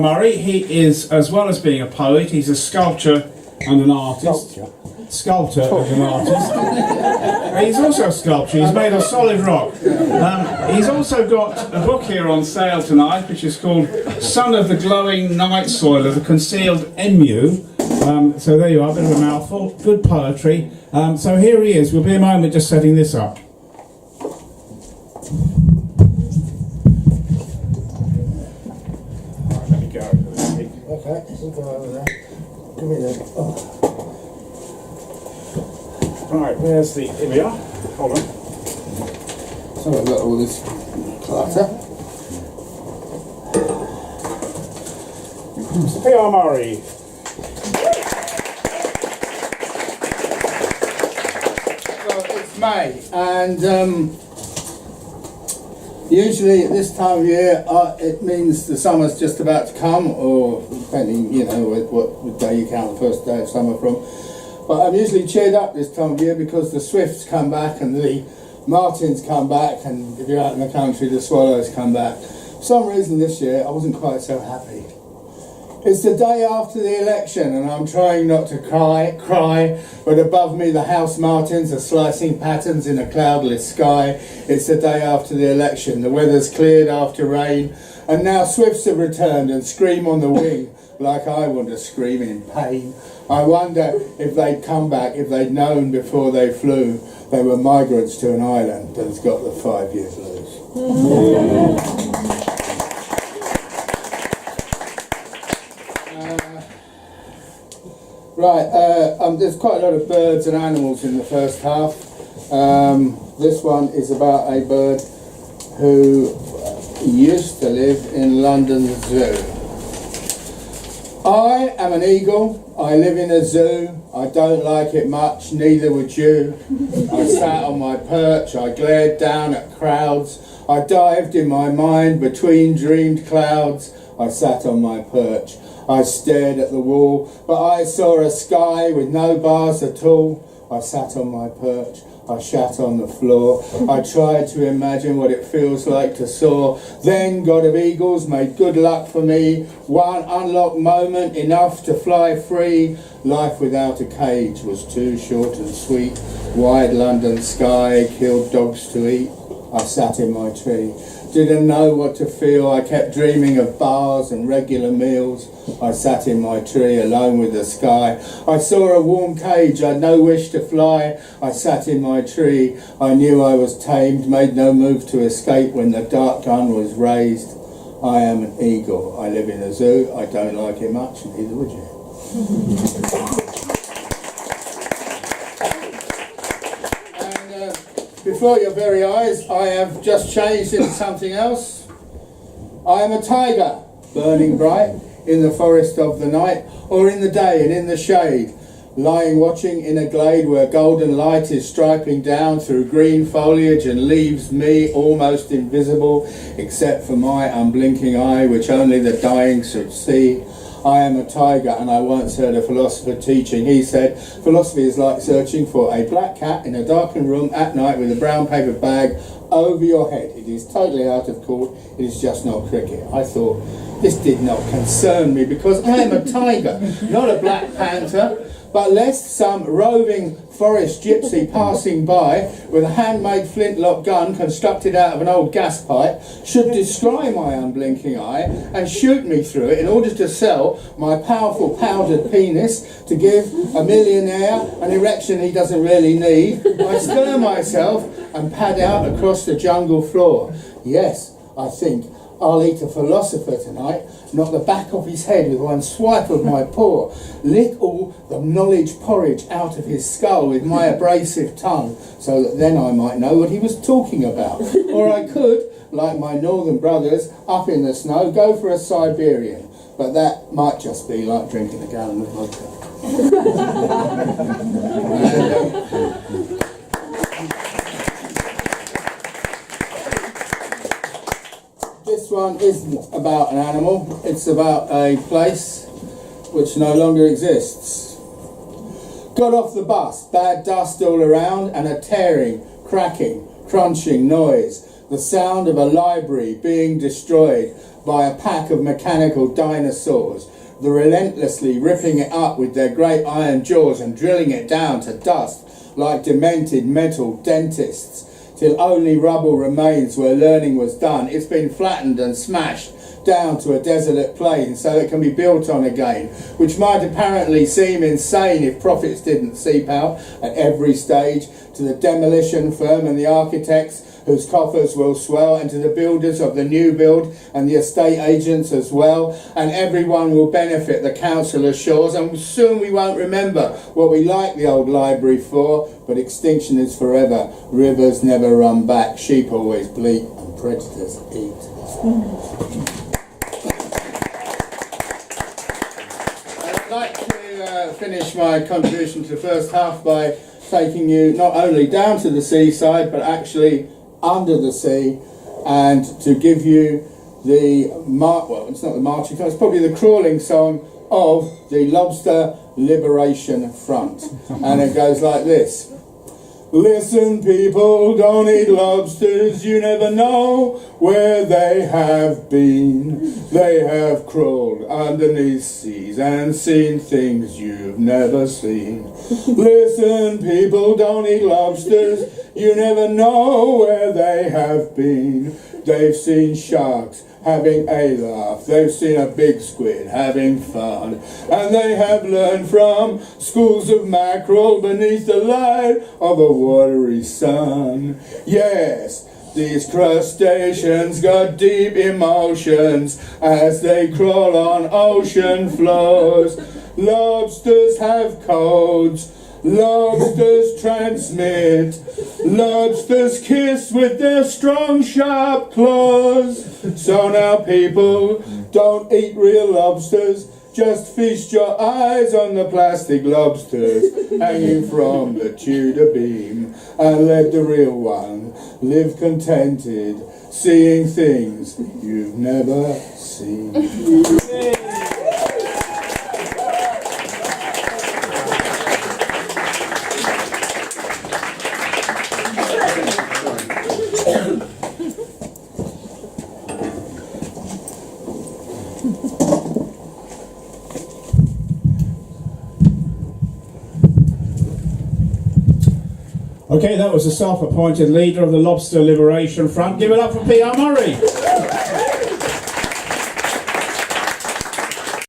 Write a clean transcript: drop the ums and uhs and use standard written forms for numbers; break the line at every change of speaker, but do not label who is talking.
Murray, he is, as well as being a poet, he's a sculptor and an artist. Sculptor and an artist. He's also a sculptor, he's made of solid rock. He's also got a book here on sale tonight, which is called Son of the Glowing Night Soil of the Concealed Emu. So there you are, a bit of a mouthful, good poetry. So here he is, we'll be a moment just setting this up.
Okay, we'll go over there. Give me that. Oh.
Right, where's the... here we are. Hold on.
So I've got all this clutter.
Mr. P.R Murry.
So it's May, and usually at this time of year it means the summer's just about to come, or depending, you know, what day you count the first day of summer from. But I'm usually cheered up this time of year because the swifts come back and the martins come back, and if you're out in the country, the swallows come back. For some reason this year I wasn't quite so happy. It's the day after the election and I'm trying not to cry, but above me the house martins are slicing patterns in a cloudless sky. It's the day after the election, the weather's cleared after rain, and now swifts have returned and scream on the wing like I want to scream in pain. I wonder if they'd come back, if they'd known before they flew they were migrants to an island that's got the 5 years loose. There's quite a lot of birds and animals in the first half. This one is about a bird who used to live in London Zoo. I am an eagle, I live in a zoo, I don't like it much, neither would you. I sat on my perch, I glared down at crowds, I dived in my mind between dreamed clouds, I sat on my perch. I stared at the wall, but I saw a sky with no bars at all. I sat on my perch, I sat on the floor. I tried to imagine what it feels like to soar. Then, God of Eagles, made good luck for me. One unlocked moment, enough to fly free. Life without a cage was too short and sweet. Wide London sky killed dogs to eat. I sat in my tree. Didn't know what to feel. I kept dreaming of bars and regular meals. I sat in my tree alone with the sky. I saw a warm cage, I'd no wish to fly. I sat in my tree. I knew I was tamed, made no move to escape when the dark gun was raised. I am an eagle. I live in a zoo. I don't like it much, neither would you. Before your very eyes, I have just changed into something else. I am a tiger, burning bright in the forest of the night, or in the day and in the shade, lying watching in a glade where golden light is striping down through green foliage and leaves me almost invisible, except for my unblinking eye, which only the dying should see. I am a tiger, and I once heard a philosopher teaching. He said, philosophy is like searching for a black cat in a darkened room at night with a brown paper bag over your head. It is totally out of court. It is just not cricket. I thought, this did not concern me because I am a tiger, not a black panther. But lest some roving forest gypsy passing by with a handmade flintlock gun constructed out of an old gas pipe should descry my unblinking eye and shoot me through it in order to sell my powerful powdered penis to give a millionaire an erection he doesn't really need, I stir myself and pad out across the jungle floor. Yes, I think I'll eat a philosopher tonight, knock the back of his head with one swipe of my paw, lick all the knowledge porridge out of his skull with my abrasive tongue, so that then I might know what he was talking about. Or I could, like my northern brothers up in the snow, go for a Siberian, but that might just be like drinking a gallon of vodka. This one isn't about an animal, it's about a place which no longer exists. Got off the bus, bad dust all around and a tearing, cracking, crunching noise. the sound of a library being destroyed, by a pack of mechanical dinosaurs, the relentlessly ripping it up with their great iron jaws and drilling it down to dust like demented metal dentists, till only rubble remains where learning was done. It's been flattened and smashed down to a desolate plain so it can be built on again, which might apparently seem insane if profits didn't seep out at every stage to the demolition firm and the architects whose coffers will swell, and to the builders of the new build and the estate agents as well, and everyone will benefit, the council assures, and soon we won't remember what we like the old library for, but extinction is forever, rivers never run back, sheep always bleat and predators eat. I'd like to finish my contribution to the first half by taking you not only down to the seaside but actually under the sea, and to give you the well, it's not the marching song, it's probably the crawling song of the Lobster Liberation Front. And it goes like this. Listen people, don't eat lobsters, you never know where they have been. They have crawled underneath seas and seen things you've never seen. Listen people, don't eat lobsters, you never know where they have been. They've seen sharks having a laugh, they've seen a big squid having fun, and they have learned from schools of mackerel beneath the light of a watery sun. Yes, these crustaceans got deep emotions as they crawl on ocean floors. Lobsters have codes, lobsters transmit, lobsters kiss with their strong sharp claws. So now people, don't eat real lobsters, just feast your eyes on the plastic lobsters hanging from the Tudor beam, and let the real one live contented, seeing things you've never seen.
Okay, that was the self-appointed leader of the Lobster Liberation Front. Give it up for P.R Murry.